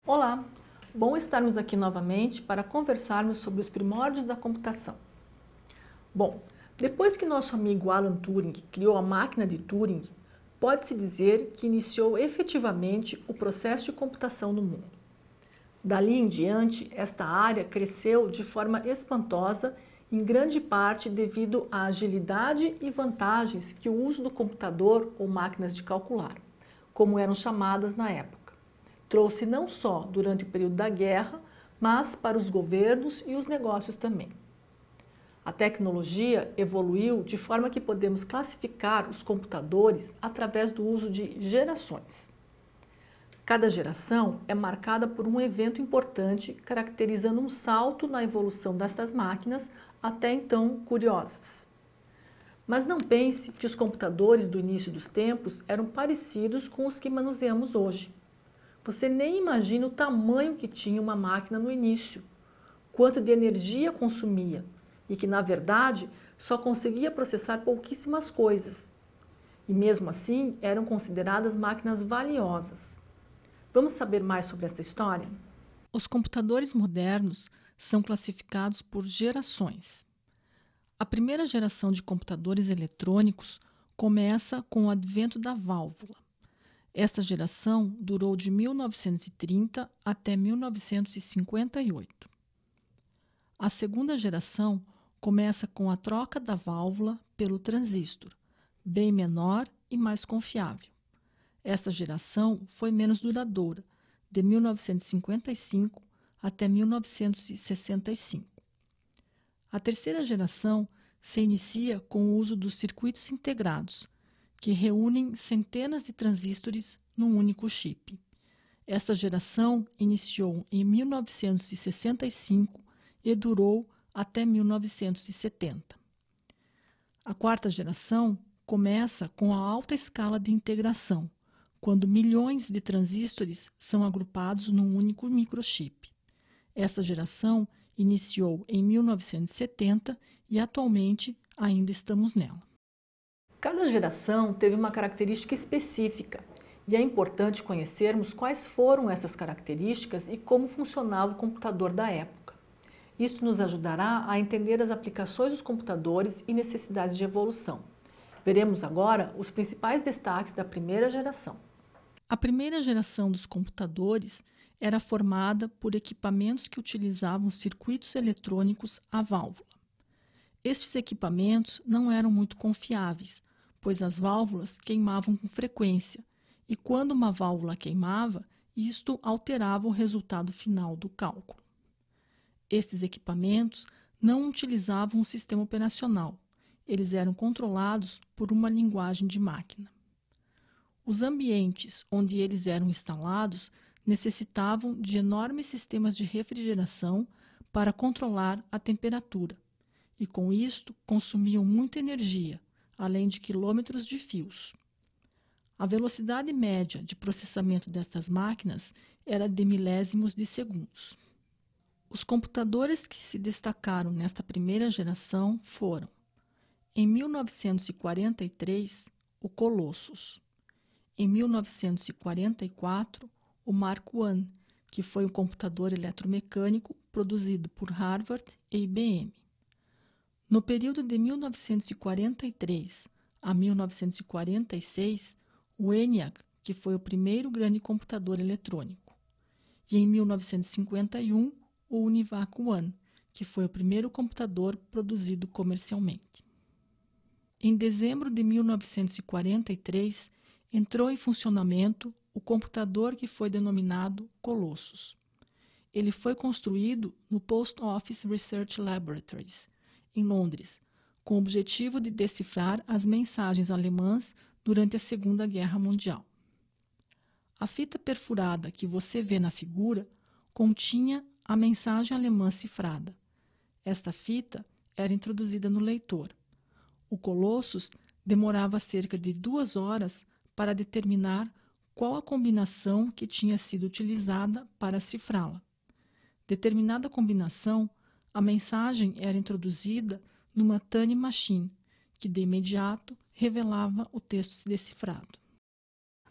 Olá, bom estarmos aqui novamente para conversarmos sobre os primórdios da computação. Bom, depois que nosso amigo Alan Turing criou a máquina de Turing, pode-se dizer que iniciou efetivamente o processo de computação no mundo. Dali em diante, esta área cresceu de forma espantosa, em grande parte devido à agilidade e vantagens que o uso do computador ou máquinas de calcular, como eram chamadas na época, trouxe não só durante o período da guerra, mas para os governos e os negócios também. A tecnologia evoluiu de forma que podemos classificar os computadores através do uso de gerações. Cada geração é marcada por um evento importante, caracterizando um salto na evolução dessas máquinas, até então curiosas. Mas não pense que os computadores do início dos tempos eram parecidos com os que manuseamos hoje. Você nem imagina o tamanho que tinha uma máquina no início, quanto de energia consumia e que, na verdade, só conseguia processar pouquíssimas coisas. E mesmo assim, eram consideradas máquinas valiosas. Vamos saber mais sobre essa história? Os computadores modernos são classificados por gerações. A primeira geração de computadores eletrônicos começa com o advento da válvula. Esta geração durou de 1930 até 1958. A segunda geração começa com a troca da válvula pelo transistor, bem menor e mais confiável. Esta geração foi menos duradoura, de 1955 até 1965. A terceira geração se inicia com o uso dos circuitos integrados, que reúnem centenas de transistores num único chip. Esta geração iniciou em 1965 e durou até 1970. A quarta geração começa com a alta escala de integração, quando milhões de transistores são agrupados num único microchip. Esta geração iniciou em 1970 e atualmente ainda estamos nela. Cada geração teve uma característica específica e é importante conhecermos quais foram essas características e como funcionava o computador da época. Isso nos ajudará a entender as aplicações dos computadores e necessidades de evolução. Veremos agora os principais destaques da primeira geração. A primeira geração dos computadores era formada por equipamentos que utilizavam circuitos eletrônicos à válvula. Estes equipamentos não eram muito confiáveis, pois as válvulas queimavam com frequência, e quando uma válvula queimava, isto alterava o resultado final do cálculo. Estes equipamentos não utilizavam um sistema operacional, eles eram controlados por uma linguagem de máquina. Os ambientes onde eles eram instalados necessitavam de enormes sistemas de refrigeração para controlar a temperatura, e com isto consumiam muita energia, além de quilômetros de fios. A velocidade média de processamento destas máquinas era de milésimos de segundos. Os computadores que se destacaram nesta primeira geração foram, em 1943, o Colossus, em 1944, o Mark I, que foi um computador eletromecânico produzido por Harvard e IBM. No período de 1943 a 1946, o ENIAC, que foi o primeiro grande computador eletrônico. E em 1951, o UNIVAC I, que foi o primeiro computador produzido comercialmente. Em dezembro de 1943, entrou em funcionamento o computador que foi denominado Colossus. Ele foi construído no Post Office Research Laboratories, em Londres, com o objetivo de decifrar as mensagens alemãs durante a Segunda Guerra Mundial. A fita perfurada que você vê na figura continha a mensagem alemã cifrada. Esta fita era introduzida no leitor. O Colossus demorava cerca de 2 horas para determinar qual a combinação que tinha sido utilizada para cifrá-la. Determinada combinação, a mensagem era introduzida numa Turing Machine, que de imediato revelava o texto decifrado.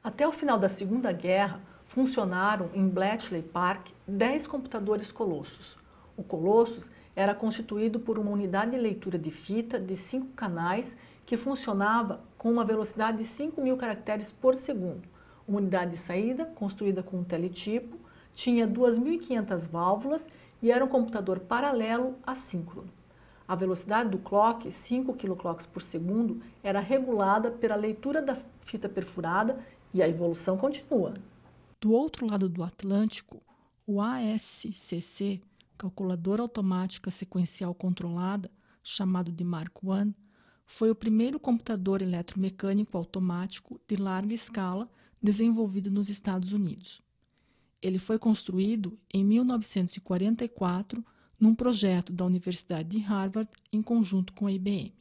Até o final da Segunda Guerra, funcionaram em Bletchley Park 10 computadores Colossus. O Colossus era constituído por uma unidade de leitura de fita de 5 canais que funcionava com uma velocidade de 5.000 caracteres por segundo. Uma unidade de saída, construída com um teletipo, tinha 2.500 válvulas e era um computador paralelo assíncrono. A velocidade do clock, 5 kclocks por segundo, era regulada pela leitura da fita perfurada e a evolução continua. Do outro lado do Atlântico, o ASCC, calculadora automática sequencial controlada, chamado de Mark I, foi o primeiro computador eletromecânico automático de larga escala desenvolvido nos Estados Unidos. Ele foi construído em 1944 num projeto da Universidade de Harvard em conjunto com a IBM.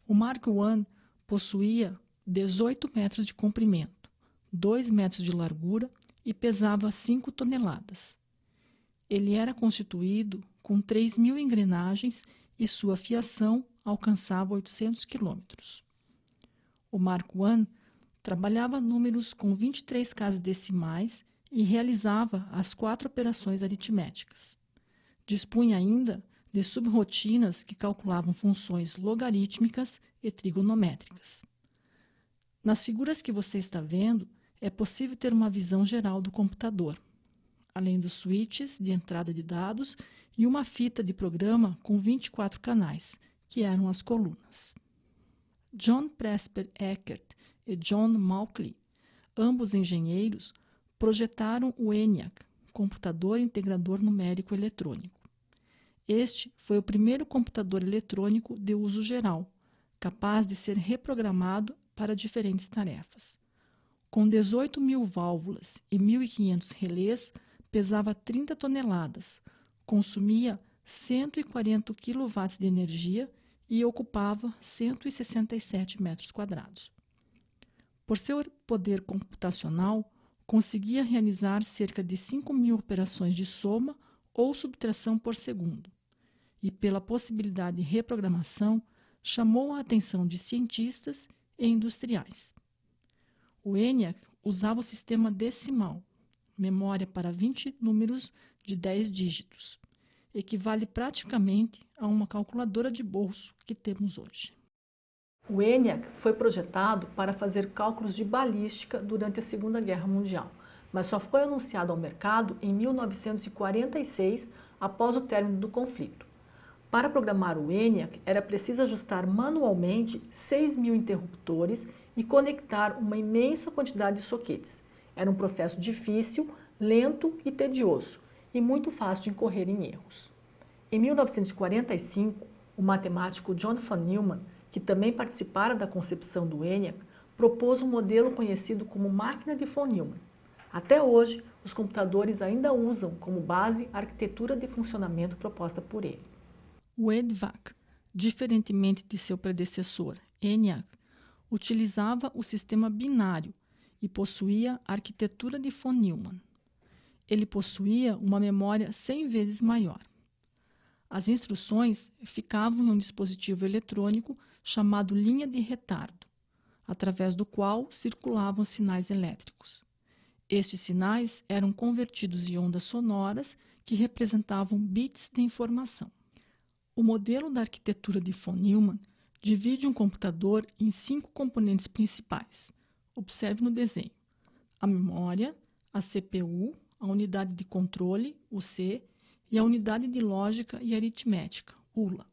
O Mark I possuía 18 metros de comprimento, 2 metros de largura e pesava 5 toneladas. Ele era constituído com 3.000 engrenagens e sua fiação alcançava 800 km. O Mark I trabalhava números com 23 casas decimais e realizava as 4 operações aritméticas. Dispunha ainda de subrotinas que calculavam funções logarítmicas e trigonométricas. Nas figuras que você está vendo, é possível ter uma visão geral do computador, além dos switches de entrada de dados e uma fita de programa com 24 canais, que eram as colunas. John Presper Eckert e John Mauchly, ambos engenheiros, projetaram o ENIAC, computador integrador numérico eletrônico. Este foi o primeiro computador eletrônico de uso geral, capaz de ser reprogramado para diferentes tarefas. Com 18.000 válvulas e 1.500 relés, pesava 30 toneladas, consumia 140 kW de energia e ocupava 167 metros quadrados. Por seu poder computacional, conseguia realizar cerca de 5.000 operações de soma ou subtração por segundo, e pela possibilidade de reprogramação, chamou a atenção de cientistas e industriais. O ENIAC usava o sistema decimal, memória para 20 números de 10 dígitos, equivale praticamente a uma calculadora de bolso que temos hoje. O ENIAC foi projetado para fazer cálculos de balística durante a Segunda Guerra Mundial, mas só foi anunciado ao mercado em 1946, após o término do conflito. Para programar o ENIAC, era preciso ajustar manualmente 6.000 interruptores e conectar uma imensa quantidade de soquetes. Era um processo difícil, lento e tedioso, e muito fácil de incorrer em erros. Em 1945, o matemático John von Neumann, que também participara da concepção do ENIAC, propôs um modelo conhecido como máquina de von Neumann. Até hoje, os computadores ainda usam como base a arquitetura de funcionamento proposta por ele. O EDVAC, diferentemente de seu predecessor, ENIAC, utilizava o sistema binário e possuía a arquitetura de von Neumann. Ele possuía uma memória 100 vezes maior. As instruções ficavam em um dispositivo eletrônico chamado linha de retardo, através do qual circulavam sinais elétricos. Estes sinais eram convertidos em ondas sonoras que representavam bits de informação. O modelo da arquitetura de von Neumann divide um computador em 5 componentes principais. Observe no desenho: a memória, a CPU, a unidade de controle, o C, e a unidade de lógica e aritmética, ULA,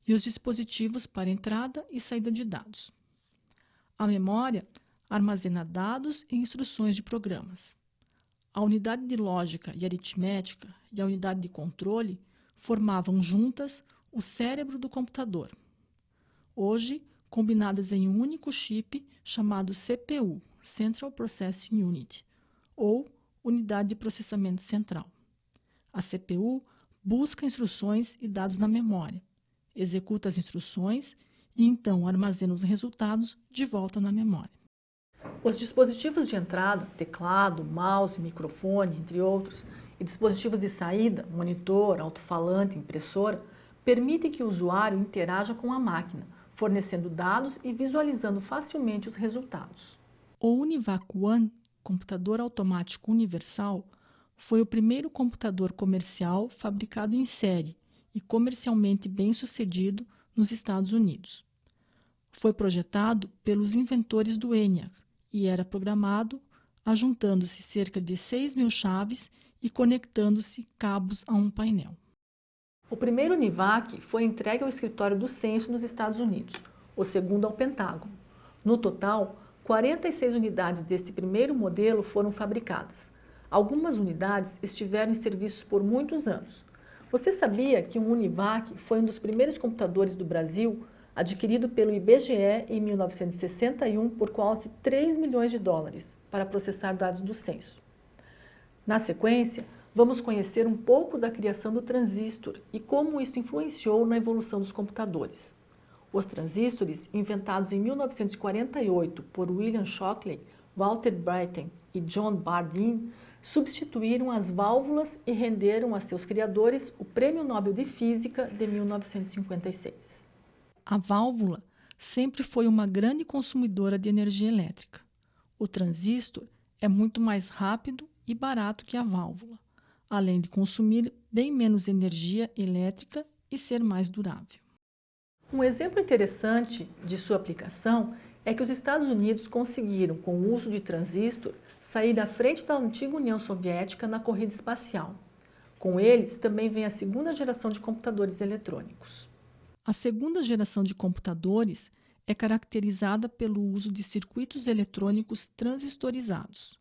e os dispositivos para entrada e saída de dados. A memória armazena dados e instruções de programas. A unidade de lógica e aritmética e a unidade de controle formavam juntas o cérebro do computador, hoje combinadas em um único chip chamado CPU, Central Processing Unit, ou Unidade de Processamento Central. A CPU busca instruções e dados na memória, executa as instruções e então armazena os resultados de volta na memória. Os dispositivos de entrada, teclado, mouse, microfone, entre outros, e dispositivos de saída, monitor, alto-falante, impressora, permitem que o usuário interaja com a máquina, fornecendo dados e visualizando facilmente os resultados. O UNIVAC One computador automático universal, foi o primeiro computador comercial fabricado em série e comercialmente bem-sucedido nos Estados Unidos. Foi projetado pelos inventores do ENIAC e era programado ajuntando-se cerca de 6.000 chaves e conectando-se cabos a um painel. O primeiro UNIVAC foi entregue ao escritório do Censo nos Estados Unidos, o segundo ao Pentágono. No total, 46 unidades deste primeiro modelo foram fabricadas. Algumas unidades estiveram em serviço por muitos anos. Você sabia que um UNIVAC foi um dos primeiros computadores do Brasil, adquirido pelo IBGE em 1961 por quase 3 milhões de dólares para processar dados do censo? Na sequência, vamos conhecer um pouco da criação do transistor e como isso influenciou na evolução dos computadores. Os transistores, inventados em 1948 por William Shockley, Walter Brattain e John Bardeen, substituíram as válvulas e renderam a seus criadores o Prêmio Nobel de Física de 1956. A válvula sempre foi uma grande consumidora de energia elétrica. O transistor é muito mais rápido e barato que a válvula, além de consumir bem menos energia elétrica e ser mais durável. Um exemplo interessante de sua aplicação é que os Estados Unidos conseguiram, com o uso de transistor, sair à frente da antiga União Soviética na corrida espacial. Com eles, também vem a segunda geração de computadores eletrônicos. A segunda geração de computadores é caracterizada pelo uso de circuitos eletrônicos transistorizados.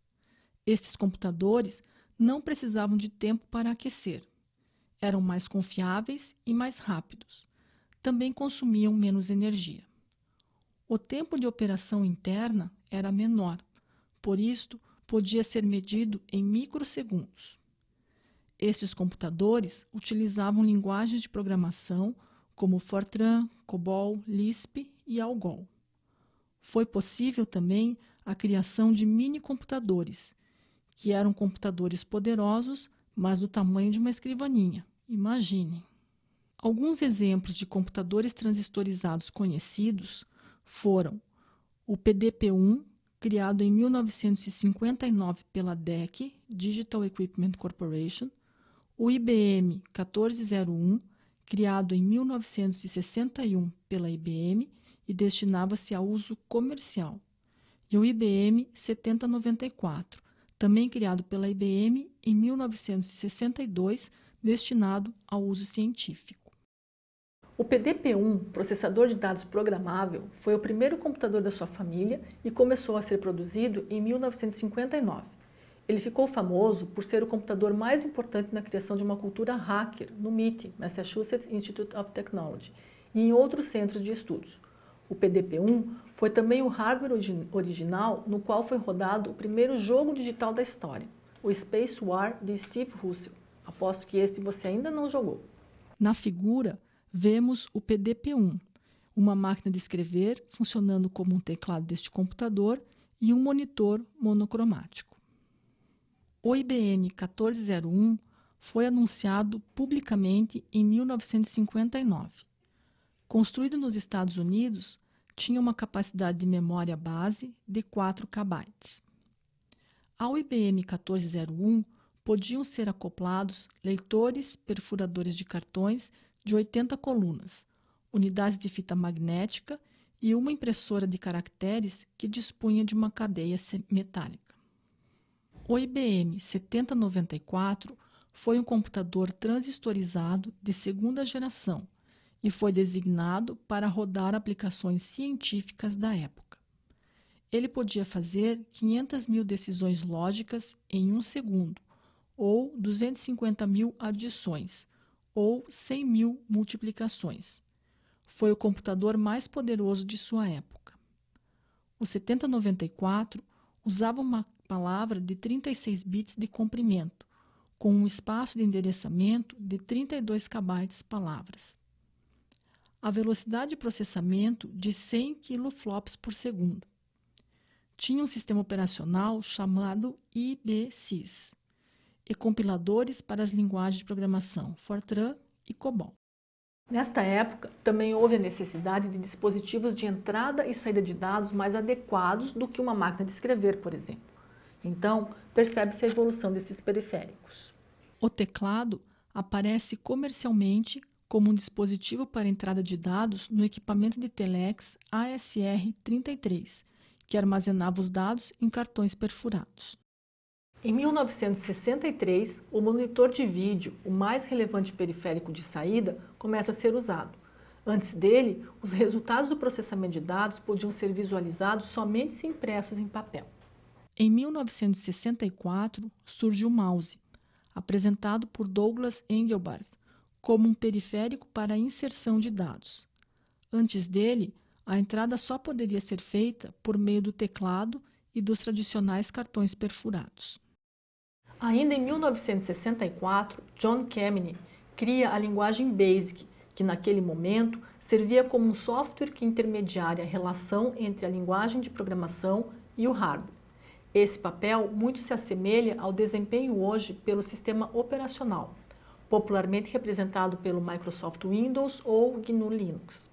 Estes computadores não precisavam de tempo para aquecer. Eram mais confiáveis e mais rápidos. Também consumiam menos energia. O tempo de operação interna era menor, por isto podia ser medido em microsegundos. Estes computadores utilizavam linguagens de programação como Fortran, COBOL, Lisp e ALGOL. Foi possível também a criação de mini-computadores, que eram computadores poderosos, mas do tamanho de uma escrivaninha. Imaginem! Alguns exemplos de computadores transistorizados conhecidos foram o PDP-1, criado em 1959 pela DEC, Digital Equipment Corporation, o IBM 1401, criado em 1961 pela IBM e destinava-se a uso comercial, e o IBM 7094, também criado pela IBM em 1962, destinado ao uso científico. O PDP-1, processador de dados programável, foi o primeiro computador da sua família e começou a ser produzido em 1959. Ele ficou famoso por ser o computador mais importante na criação de uma cultura hacker no MIT, Massachusetts Institute of Technology, e em outros centros de estudos. O PDP-1 foi também o hardware original no qual foi rodado o primeiro jogo digital da história, o Space War de Steve Russell. Aposto que esse você ainda não jogou. Na figura, vemos o PDP-1, uma máquina de escrever funcionando como um teclado deste computador e um monitor monocromático. O IBM 1401 foi anunciado publicamente em 1959. Construído nos Estados Unidos, tinha uma capacidade de memória base de 4 KB. Ao IBM 1401 podiam ser acoplados leitores perfuradores de cartões de 80 colunas, unidades de fita magnética e uma impressora de caracteres que dispunha de uma cadeia metálica. O IBM 7094 foi um computador transistorizado de segunda geração e foi designado para rodar aplicações científicas da época. Ele podia fazer 500.000 decisões lógicas em 1 segundo, ou 250.000 adições, ou 100.000 multiplicações. Foi o computador mais poderoso de sua época. O 7094 usava uma palavra de 36 bits de comprimento, com um espaço de endereçamento de 32 KB palavras. A velocidade de processamento de 100 kiloflops por segundo. Tinha um sistema operacional chamado IBSys e compiladores para as linguagens de programação Fortran e COBOL. Nesta época, também houve a necessidade de dispositivos de entrada e saída de dados mais adequados do que uma máquina de escrever, por exemplo. Então, percebe-se a evolução desses periféricos. O teclado aparece comercialmente como um dispositivo para entrada de dados no equipamento de telex ASR-33, que armazenava os dados em cartões perfurados. Em 1963, o monitor de vídeo, o mais relevante periférico de saída, começa a ser usado. Antes dele, os resultados do processamento de dados podiam ser visualizados somente se impressos em papel. Em 1964, surge o mouse, apresentado por Douglas Engelbart como um periférico para a inserção de dados. Antes dele, a entrada só poderia ser feita por meio do teclado e dos tradicionais cartões perfurados. Ainda em 1964, John Kemeny cria a linguagem BASIC, que naquele momento servia como um software que intermediaria a relação entre a linguagem de programação e o hardware. Esse papel muito se assemelha ao desempenho hoje pelo sistema operacional, popularmente representado pelo Microsoft Windows ou GNU Linux.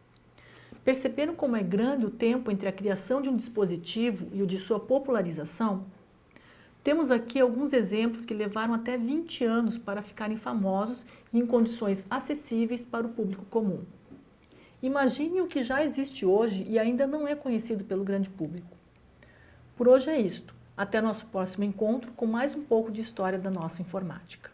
Perceberam como é grande o tempo entre a criação de um dispositivo e o de sua popularização? Temos aqui alguns exemplos que levaram até 20 anos para ficarem famosos e em condições acessíveis para o público comum. Imagine o que já existe hoje e ainda não é conhecido pelo grande público. Por hoje é isto. Até nosso próximo encontro com mais um pouco de história da nossa informática.